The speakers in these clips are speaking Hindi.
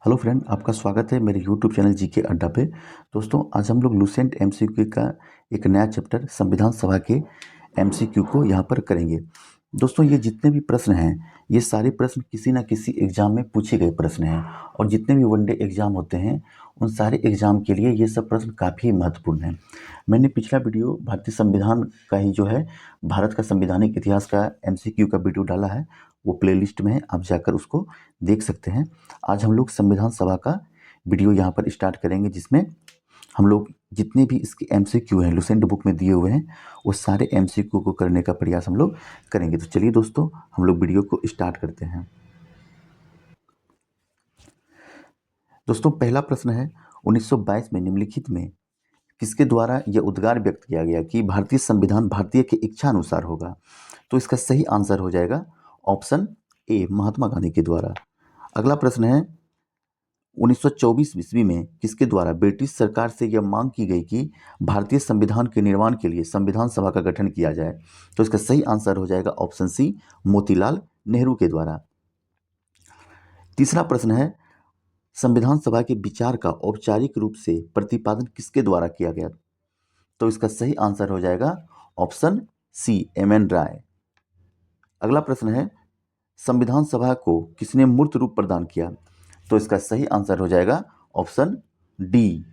हेलो फ्रेंड, आपका स्वागत है मेरे यूट्यूब चैनल जीके अड्डा पे। दोस्तों, आज हम लोग लूसेंट एमसीक्यू का एक नया चैप्टर संविधान सभा के एमसीक्यू को यहाँ पर करेंगे। दोस्तों, ये जितने भी प्रश्न हैं, ये सारे प्रश्न किसी ना किसी एग्जाम में पूछे गए प्रश्न हैं और जितने भी वनडे एग्जाम होते हैं उन सारे एग्जाम के लिए ये सब प्रश्न काफ़ी महत्वपूर्ण हैं। मैंने पिछला वीडियो भारतीय संविधान का ही जो है भारत का संवैधानिक इतिहास का एमसीक्यू का वीडियो डाला है, वो प्लेलिस्ट में है, आप जाकर उसको देख सकते हैं। आज हम लोग संविधान सभा का वीडियो यहाँ पर स्टार्ट करेंगे, जिसमें हम लोग जितने भी इसके एमसीक्यू हैं लुसेंट बुक में दिए हुए हैं वो सारे एमसीक्यू को करने का प्रयास हम लोग करेंगे। तो चलिए दोस्तों, हम लोग वीडियो को स्टार्ट करते हैं। दोस्तों, पहला प्रश्न है 1922 में निम्नलिखित में किसके द्वारा यह उद्गार व्यक्त किया गया कि भारतीय संविधान भारतीय की इच्छा अनुसार होगा? तो इसका सही आंसर हो जाएगा ऑप्शन ए, महात्मा गांधी के द्वारा। अगला प्रश्न है 1924 ईस्वी में किसके द्वारा ब्रिटिश सरकार से यह मांग की गई कि भारतीय संविधान के निर्माण के लिए संविधान सभा का गठन किया जाए? तो इसका सही आंसर हो जाएगा ऑप्शन सी, मोतीलाल नेहरू के द्वारा। तीसरा प्रश्न है संविधान सभा के विचार का औपचारिक रूप से प्रतिपादन किसके द्वारा किया गया? तो इसका सही आंसर हो जाएगा ऑप्शन सी, एम.एन. राय। अगला प्रश्न है संविधान सभा को किसने मूर्त रूप प्रदान किया? तो इसका सही आंसर हो जाएगा ऑप्शन डी,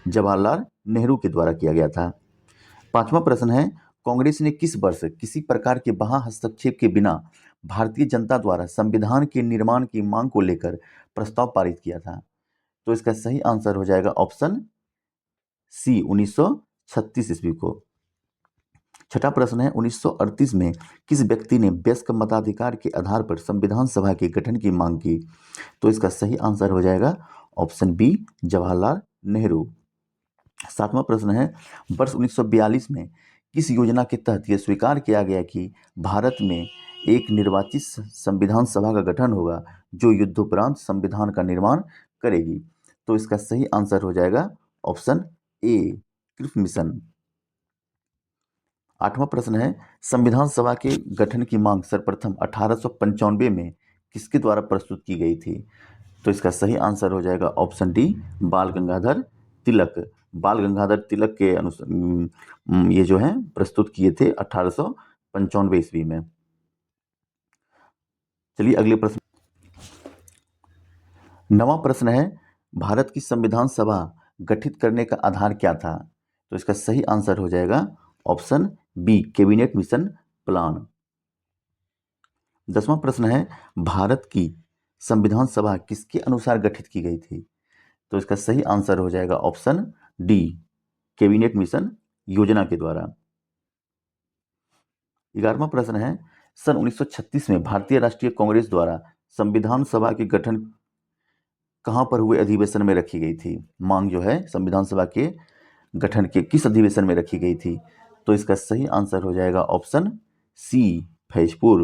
जवाहरलाल नेहरू के द्वारा किया गया था। पांचवा प्रश्न है कांग्रेस ने किस वर्ष किसी प्रकार के बाह्य हस्तक्षेप के बिना भारतीय जनता द्वारा संविधान के निर्माण की मांग को लेकर प्रस्ताव पारित किया था? तो इसका सही आंसर हो जाएगा ऑप्शन सी, 1936 ईस्वी को। छठा प्रश्न है 1938 में किस व्यक्ति ने वयस्क मताधिकार के आधार पर संविधान सभा के गठन की मांग की? तो इसका सही आंसर हो जाएगा ऑप्शन बी, जवाहरलाल नेहरू। सातवां प्रश्न है वर्ष 1942 में किस योजना के तहत यह स्वीकार किया गया कि भारत में एक निर्वाचित संविधान सभा का गठन होगा जो युद्धोपरांत संविधान का निर्माण करेगी? तो इसका सही आंसर हो जाएगा ऑप्शन ए, क्रिप्स मिशन। आठवां प्रश्न है संविधान सभा के गठन की मांग सर्वप्रथम 1895 में किसके द्वारा प्रस्तुत की गई थी? तो इसका सही आंसर हो जाएगा ऑप्शन डी, बाल गंगाधर तिलक। बाल गंगाधर तिलक के अनुसार ये जो है प्रस्तुत किए थे 1895 ईस्वी में। चलिए अगले प्रश्न। नवा प्रश्न है भारत की संविधान सभा गठित करने का आधार क्या था? तो इसका सही आंसर हो जाएगा option B, cabinet mission plan. 10वां प्रश्न है भारत की संविधान सभा किसके अनुसार गठित की गई थी? तो इसका सही आंसर हो जाएगा ऑप्शन डी, कैबिनेट मिशन योजना के द्वारा। 11वां प्रश्न है सन 1936 में भारतीय राष्ट्रीय कांग्रेस द्वारा संविधान सभा के गठन कहां पर हुए अधिवेशन में रखी गई थी? मांग जो है संविधान सभा के गठन के किस अधिवेशन में रखी गई थी? तो इसका सही आंसर हो जाएगा ऑप्शन सी, फैजपुर।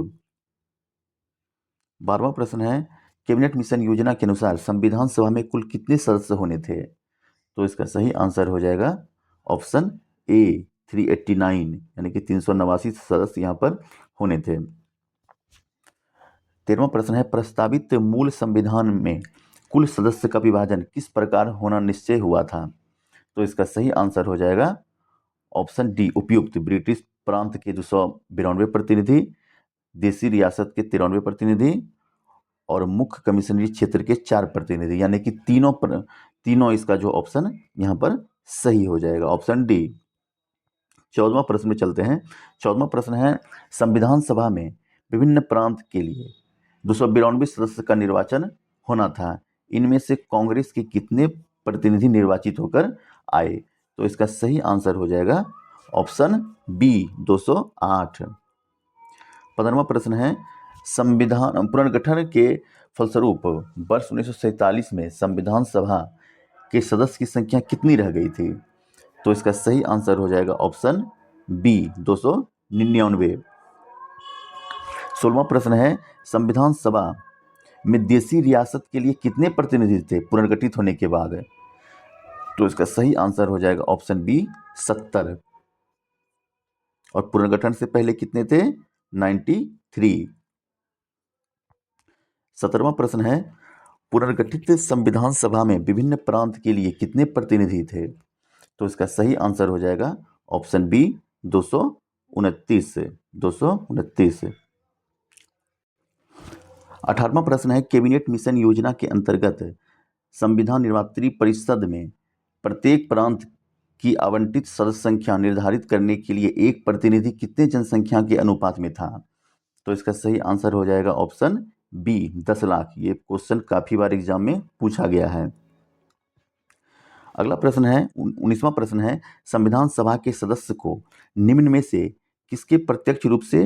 12वां प्रश्न है कैबिनेट मिशन योजना के अनुसार संविधान सभा में कुल कितने सदस्य होने थे? तो इसका सही आंसर हो जाएगा ऑप्शन ए, 389, यानी कि 389 सदस्य यहाँ पर होने थे। 13वां प्रश्न है प्रस्तावित मूल संविधान में कुल सदस्य का विभाजन किस प्रकार होना निश्चय हुआ था? तो इसका सही आंसर हो जाएगा ऑप्शन डी, उपयुक्त। ब्रिटिश प्रांत के 292 प्रतिनिधि, देसी रियासत के 93 प्रतिनिधि और मुख्य कमिश्नरी क्षेत्र के 4 प्रतिनिधि, यानी कि तीनों इसका जो ऑप्शन यहाँ पर सही हो जाएगा ऑप्शन डी। 14वां प्रश्न में चलते हैं। 14वां प्रश्न है संविधान सभा में विभिन्न प्रांत के लिए 292 सदस्य का निर्वाचन होना था, इनमें से कांग्रेस के कितने प्रतिनिधि निर्वाचित होकर आए? तो इसका सही आंसर हो जाएगा ऑप्शन बी, 208। 15वां प्रश्न है संविधान पुनर्गठन के फलस्वरूप वर्ष 1947 में संविधान सभा के सदस्य की संख्या कितनी रह गई थी? तो इसका सही आंसर हो जाएगा ऑप्शन बी, 299। 16वां प्रश्न है संविधान सभा में देसी रियासत के लिए कितने प्रतिनिधि थे पुनर्गठित होने के बाद? तो इसका सही आंसर हो जाएगा ऑप्शन बी, 70। और पुनर्गठन से पहले कितने थे? 93। 17वां प्रश्न है पुनर्गठित संविधान सभा में विभिन्न प्रांत के लिए कितने प्रतिनिधि थे? तो इसका सही आंसर हो जाएगा ऑप्शन बी 229। 229। 18वां प्रश्न है, कैबिनेट मिशन योजना के अंतर्गत संविधान निर्मात्री परिषद में प्रत्येक प्रांत की आवंटित सदस्य संख्या निर्धारित करने के लिए एक प्रतिनिधि कितने जनसंख्या के अनुपात में था? तो इसका सही आंसर हो जाएगा ऑप्शन बी 10 लाख। ये क्वेश्चन काफी बार एग्जाम में पूछा गया है। अगला प्रश्न है 19वां प्रश्न है, संविधान सभा के सदस्य को निम्न में से किसके प्रत्यक्ष रूप से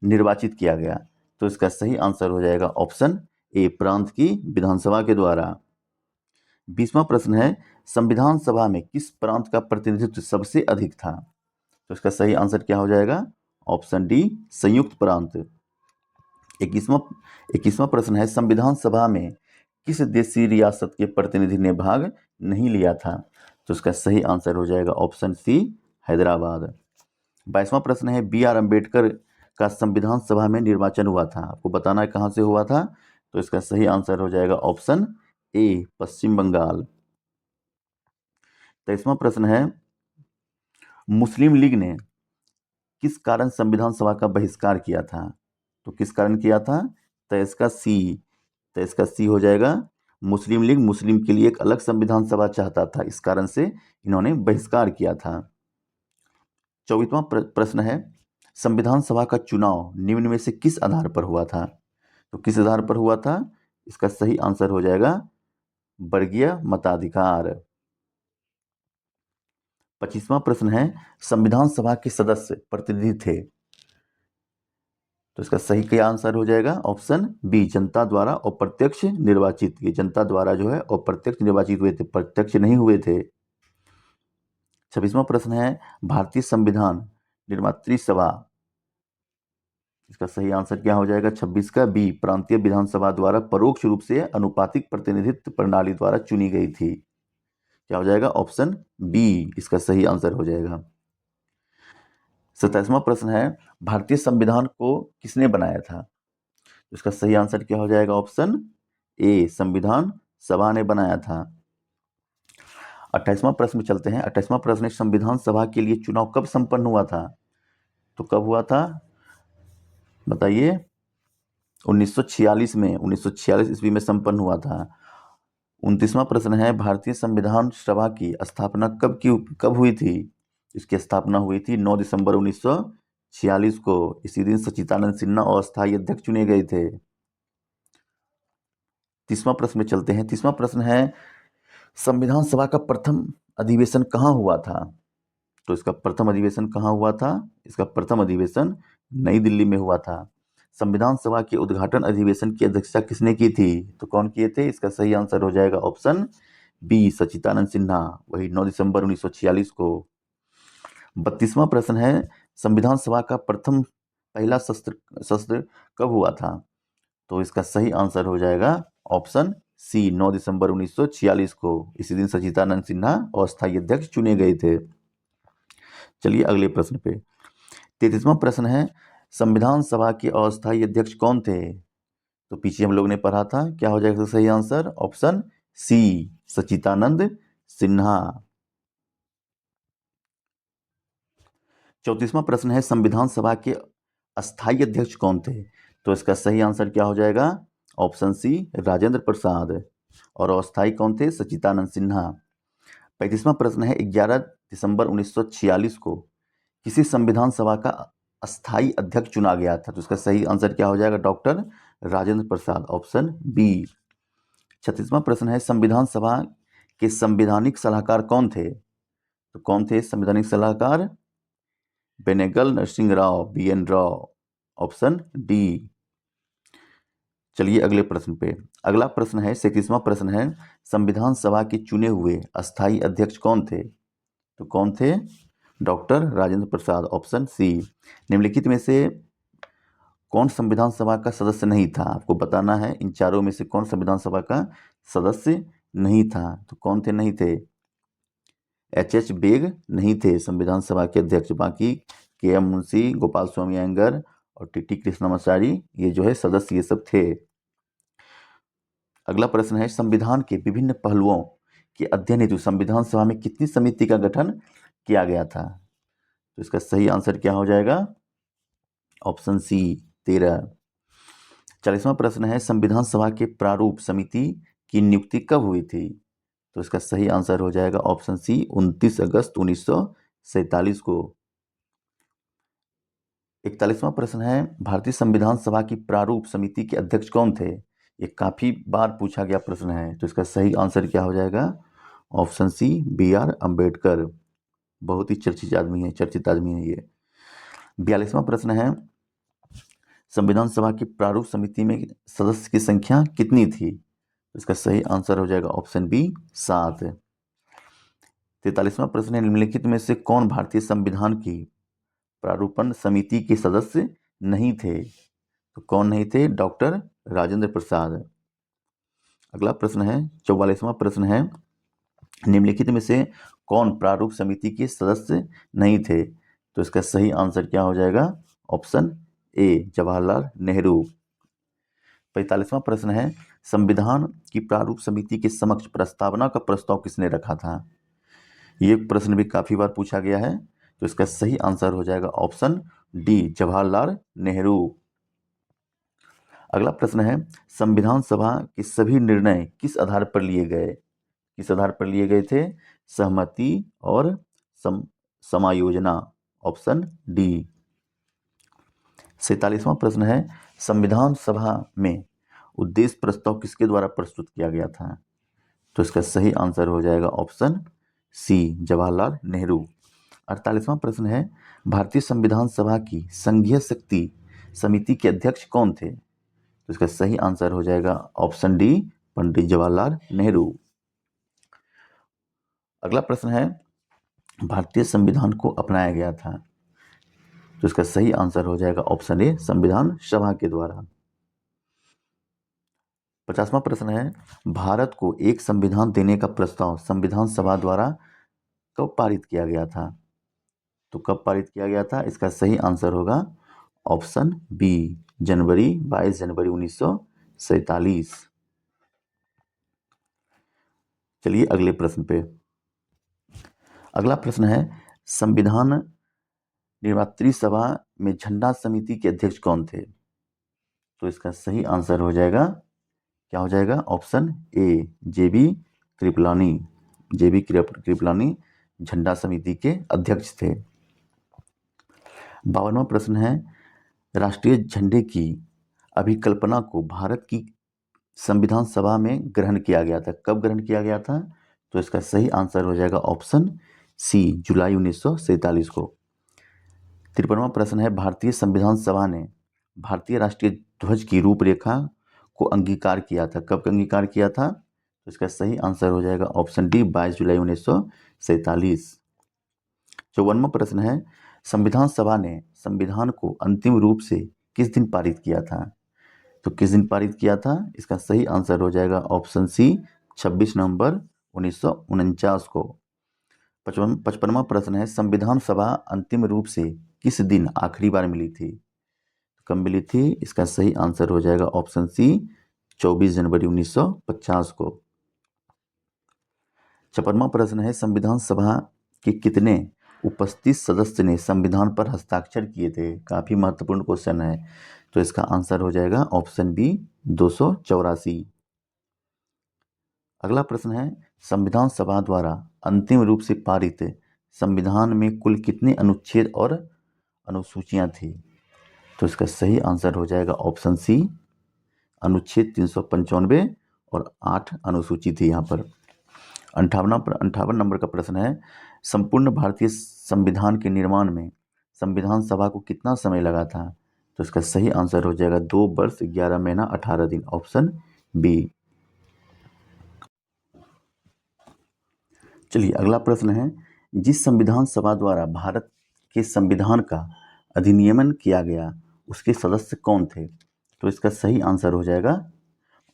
निर्वाचित किया गया? तो इसका सही आंसर हो जाएगा ऑप्शन ए प्रांत की विधानसभा के द्वारा। 20वां प्रश्न है, संविधान सभा में किस प्रांत का प्रतिनिधित्व सबसे अधिक था? तो इसका सही आंसर क्या हो जाएगा? ऑप्शन डी संयुक्त प्रांत। 21वां प्रश्न है, संविधान सभा में किस देशी रियासत के प्रतिनिधि ने भाग नहीं लिया था? तो इसका सही आंसर हो जाएगा ऑप्शन सी हैदराबाद। 22वां प्रश्न है, बी आर अम्बेडकर का संविधान सभा में निर्वाचन हुआ था, आपको बताना है कहां से हुआ था? तो इसका सही आंसर हो जाएगा ऑप्शन ए पश्चिम बंगाल। 23वां प्रश्न है, मुस्लिम लीग ने किस कारण संविधान सभा का बहिष्कार किया था? तो किस कारण किया था? तो इसका सी हो जाएगा, मुस्लिम लीग मुस्लिम के लिए एक अलग संविधान सभा चाहता था, इस कारण से इन्होंने बहिष्कार किया था। 24वां प्रश्न है, संविधान सभा का चुनाव निम्न में से किस आधार पर हुआ था? तो किस आधार पर हुआ था? इसका सही आंसर हो जाएगा वर्गीय मताधिकार। 25वां प्रश्न है, संविधान सभा के सदस्य प्रतिनिधि थे, तो इसका सही क्या आंसर हो जाएगा? ऑप्शन बी जनता द्वारा अप्रत्यक्ष निर्वाचित। ये जनता द्वारा जो है अप्रत्यक्ष निर्वाचित हुए थे, प्रत्यक्ष नहीं हुए थे। 26वां प्रश्न है, भारतीय संविधान निर्मात्री सभा, इसका सही आंसर क्या हो जाएगा? 26 का बी प्रांतीय विधानसभा द्वारा परोक्ष रूप से अनुपातिक प्रतिनिधित्व प्रणाली द्वारा चुनी गई थी। क्या हो जाएगा? ऑप्शन बी इसका सही आंसर हो जाएगा। 27वां प्रश्न है, भारतीय संविधान को किसने बनाया था? इसका सही आंसर क्या हो जाएगा? ऑप्शन ए संविधान सभा ने बनाया था। 28वां प्रश्न में चलते हैं। 28वां प्रश्न है, संविधान सभा के लिए चुनाव कब संपन्न हुआ था? तो कब हुआ था बताइए? 1946 में, 1946 ईस्वी में संपन्न हुआ था। 29वां प्रश्न है, भारतीय संविधान सभा की स्थापना कब हुई थी? इसकी स्थापना हुई थी 9 दिसंबर 1946 को। इसी दिन सच्चिदानंद सिन्हा अस्थायी अध्यक्ष चुने गए थे। 30वां प्रश्न में चलते हैं। 30वां प्रश्न है, संविधान सभा का प्रथम अधिवेशन कहाँ हुआ था? तो इसका प्रथम अधिवेशन कहाँ हुआ था? इसका प्रथम अधिवेशन नई दिल्ली में हुआ था। संविधान सभा के उद्घाटन अधिवेशन की अध्यक्षता किसने की थी? तो कौन किए थे? इसका सही आंसर हो जाएगा ऑप्शन बी सच्चिदानंद सिन्हा, वही 9 दिसंबर 1946 को। 32वां प्रश्न है, संविधान सभा का पहला सत्र कब हुआ था? तो इसका सही आंसर हो जाएगा ऑप्शन सी 9 दिसंबर 1946 को। इसी दिन सच्चिदानंद सिन्हा अस्थायी अध्यक्ष चुने गए थे। चलिए अगले प्रश्न पे। 33वां प्रश्न है, संविधान सभा के अस्थायी अध्यक्ष कौन थे? तो पीछे हम लोग ने पढ़ा था, क्या हो जाएगा सही आंसर? ऑप्शन सी सच्चिदानंद सिन्हा। 34वां प्रश्न है, संविधान सभा के अस्थायी अध्यक्ष कौन थे? तो इसका सही आंसर क्या हो जाएगा? ऑप्शन सी राजेंद्र प्रसाद। और अस्थायी कौन थे? सच्चिदानंद सिन्हा। 35वां प्रश्न है, 11 दिसंबर 1946 को किसी संविधान सभा का अस्थायी अध्यक्ष चुना गया था? तो इसका सही आंसर क्या हो जाएगा? Doctor Rajendra Prasad, option B. 36वां प्रश्न है, संविधान सभा के संवैधानिक सलाहकार कौन थे? तो कौन थे संवैधानिक सलाहकार? Benegal Narasimha Rao, BN Rao, option D. चलिए अगले प्रश्न पे। अगला प्रश्न है 37वां प्रश्न है, संविधान सभा के चुने हुए अस्थायी अध्यक्ष कौन थे? तो कौन थे? Doctor Rajendra Prasad, option C. निम्नलिखित में से कौन संविधान सभा का सदस्य नहीं था? आपको बताना है इन चारों में से कौन संविधान सभा का सदस्य नहीं था। तो कौन थे नहीं थे? HH बेग नहीं थे संविधान सभा के अध्यक्ष। बाकी KM मुंशी, गोपाल स्वामी अयंगर और TT कृष्णमाचारी ये जो है सदस्य ये सब थे। अगला प्रश्न है, संविधान के विभिन्न पहलुओं के अध्ययन हेतु संविधान सभा में कितनी समिति का गठन किया गया था? तो इसका सही आंसर क्या हो जाएगा? ऑप्शन सी 13। 40वां प्रश्न है, संविधान सभा के प्रारूप समिति की नियुक्ति कब हुई थी? तो इसका सही आंसर हो जाएगा ऑप्शन सी 29 अगस्त 1947 को। 41वां प्रश्न है, भारतीय संविधान सभा की प्रारूप समिति के अध्यक्ष कौन थे? ये काफी बार पूछा गया प्रश्न है, तो इसका सही आंसर क्या हो जाएगा? Option C BR Ambedkar. बहुत ही चर्चित आदमी है ये। 42वां प्रश्न है, संविधान सभा की प्रारूप समिति में सदस्य की संख्या कितनी थी? इसका सही आंसर हो जाएगा ऑप्शन बी 7। 43वां प्रश्न है, निम्नलिखित में से कौन भारतीय संविधान की प्रारूपण समिति के सदस्य नहीं थे? तो कौन नहीं थे? डॉक्टर राजेंद्र प्रसाद। अगला प्रश्न है, 44वां प्रश्न है, निम्नलिखित में से कौन प्रारूप समिति के सदस्य नहीं थे? तो इसका सही आंसर क्या हो जाएगा? Option A Jawaharlal Nehru. 45वां प्रश्न है, संविधान की प्रारूप समिति के समक्ष प्रस्तावना का प्रस्ताव किसने रखा था? ये प्रश्न भी काफी बार पूछा गया है, तो इसका सही आंसर हो जाएगा ऑप्शन डी जवाहरलाल नेहरू। अगला प्रश्न है, संविधान सभा के सभी निर्णय किस आधार पर लिए गए? किस आधार पर लिए गए थे? सहमति और समायोजना। Option D. 47वां प्रश्न है, संविधान सभा में उद्देश्य प्रस्ताव किसके द्वारा प्रस्तुत किया गया था? तो इसका सही आंसर हो जाएगा ऑप्शन सी जवाहरलाल नेहरू। 48वां प्रश्न है, भारतीय संविधान सभा की संघीय शक्ति समिति के अध्यक्ष कौन थे? तो इसका सही आंसर हो जाएगा ऑप्शन डी पंडित जवाहरलाल नेहरू। अगला प्रश्न है, भारतीय संविधान को अपनाया गया था? तो इसका सही आंसर हो जाएगा ऑप्शन ए संविधान सभा के द्वारा। 50वां प्रश्न है, भारत को एक संविधान देने का प्रस्ताव संविधान सभा द्वारा कब पारित किया गया था? तो कब पारित किया गया था? इसका सही आंसर होगा ऑप्शन बी 22 जनवरी 1947। चलिए अगले प्रश्न पे। अगला प्रश्न है, संविधान निर्मात्री सभा में झंडा समिति के अध्यक्ष कौन थे? तो इसका सही आंसर हो जाएगा, क्या हो जाएगा? ऑप्शन ए जेबी कृपलानी झंडा समिति के अध्यक्ष थे। 52वां प्रश्न है, राष्ट्रीय झंडे की अभिकल्पना को भारत की संविधान सभा में ग्रहण किया गया था? कब ग्रहण किया गया था? तो इसका सही आंसर हो जाएगा ऑप्शन सी जुलाई 1947 को। 53वां प्रश्न है, भारतीय संविधान सभा ने भारतीय राष्ट्रीय ध्वज की रूपरेखा को अंगीकार किया था? कब अंगीकार किया था? तो इसका सही आंसर हो जाएगा ऑप्शन डी 22 जुलाई 1947। 54वां प्रश्न है, संविधान सभा ने संविधान को अंतिम रूप से किस दिन पारित किया था? तो किस दिन पारित किया था? इसका सही आंसर हो जाएगा ऑप्शन सी 26 नवंबर 1949 को। 55वां प्रश्न है, संविधान सभा अंतिम रूप से किस दिन आखिरी बार मिली थी? कब मिली थी? इसका सही आंसर हो जाएगा ऑप्शन सी 24 जनवरी 1950 को। 56वां प्रश्न है, संविधान सभा के कितने उपस्थित सदस्य ने संविधान पर हस्ताक्षर किए थे? काफी महत्वपूर्ण क्वेश्चन है, तो इसका आंसर हो जाएगा ऑप्शन बी 284। अगला प्रश्न है, संविधान सभा द्वारा अंतिम रूप से पारित संविधान में कुल कितने अनुच्छेद और अनुसूचियां थी? तो इसका सही आंसर हो जाएगा ऑप्शन सी अनुच्छेद 395 और 8 अनुसूची थी यहाँ पर। 58 नंबर का प्रश्न है, संपूर्ण भारतीय संविधान के निर्माण में संविधान सभा को कितना समय लगा था? तो इसका सही आंसर हो जाएगा 2 वर्ष 11 महीना 18 दिन। Option B. चलिए अगला प्रश्न है, जिस संविधान सभा द्वारा भारत के संविधान का अधिनियमन किया गया उसके सदस्य कौन थे? तो इसका सही आंसर हो जाएगा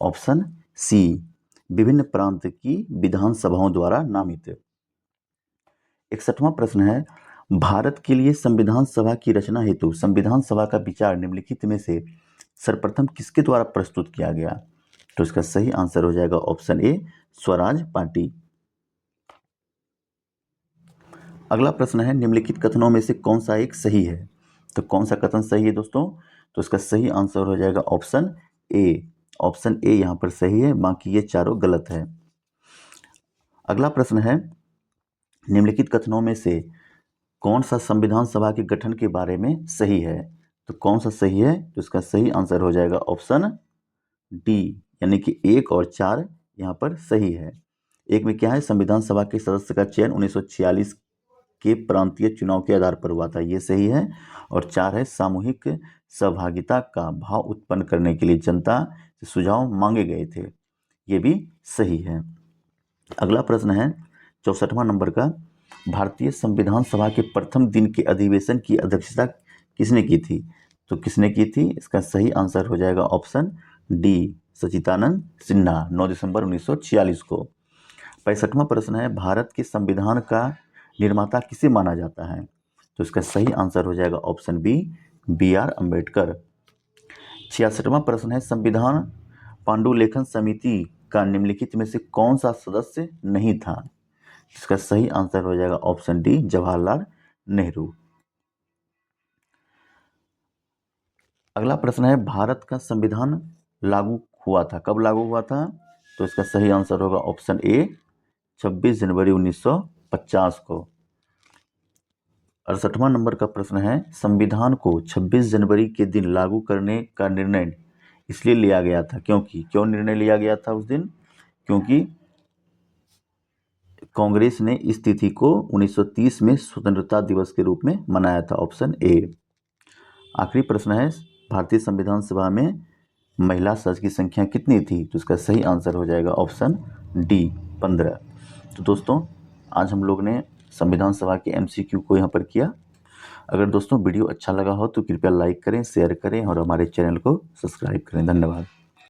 ऑप्शन सी विभिन्न प्रांत की विधानसभाओं द्वारा नामित। 61वां प्रश्न है, भारत के लिए संविधान सभा की रचना हेतु संविधान सभा का विचार निम्नलिखित में से सर्वप्रथम किसके द्वारा प्रस्तुत किया गया? तो इसका सही आंसर हो जाएगा ऑप्शन ए, स्वराज पार्टी। अगला प्रश्न है, निम्नलिखित कथनों में से कौन सा एक सही है? तो कौन सा कथन सही है दोस्तों? तो इसका सही आंसर हो जाएगा ऑप्शन ए। ऑप्शन ए यहाँ पर सही है, बाकी ये चारों गलत है। अगला प्रश्न है, निम्नलिखित कथनों में से कौन सा संविधान सभा के गठन के बारे में सही है? तो कौन सा सही है? तो इसका सही आंसर हो जाएगा ऑप्शन डी, यानी कि 1 और 4 यहाँ पर सही है। एक में क्या है, संविधान सभा के सदस्य का चयन 1946 के प्रांतीय चुनाव के आधार पर हुआ था, ये सही है। और 4 है, सामूहिक सहभागिता का भाव उत्पन्न करने के लिए जनता से सुझाव मांगे गए थे, ये भी सही है। अगला प्रश्न है 64वां नंबर का, भारतीय संविधान सभा के प्रथम दिन के अधिवेशन की अध्यक्षता किसने की थी? तो किसने की थी? इसका सही आंसर हो जाएगा ऑप्शन डी, सच्चिदानंद सिन्हा, 9 दिसंबर 1946 को। 65वां प्रश्न है, भारत के संविधान का निर्माता किसे माना जाता है? तो इसका सही आंसर हो जाएगा ऑप्शन बी, B.R. अम्बेडकर। 66वां प्रश्न है, संविधान पांडुलेखन समिति का निम्नलिखित में से कौन सा सदस्य नहीं था? इसका सही आंसर हो जाएगा ऑप्शन डी, जवाहरलाल नेहरू। अगला प्रश्न है, भारत का संविधान लागू हुआ था, कब लागू हुआ था? तो इसका सही आंसर होगा ऑप्शन ए, 26 जनवरी 1950 को। 68वां नंबर का प्रश्न है, संविधान को 26 जनवरी के दिन लागू करने का निर्णय इसलिए लिया गया था क्यों निर्णय लिया गया था उस दिन? क्योंकि कांग्रेस ने इस तिथि को 1930 में स्वतंत्रता दिवस के रूप में मनाया था, ऑप्शन ए। आखिरी प्रश्न है, भारतीय संविधान सभा में महिला सदस्य की संख्या कितनी थी? तो इसका सही आंसर हो जाएगा ऑप्शन डी, 15। तो दोस्तों, आज हम लोग ने संविधान सभा के MCQ को यहाँ पर किया। अगर दोस्तों वीडियो अच्छा लगा हो तो कृपया लाइक करें, शेयर करें और हमारे चैनल को सब्सक्राइब करें। धन्यवाद।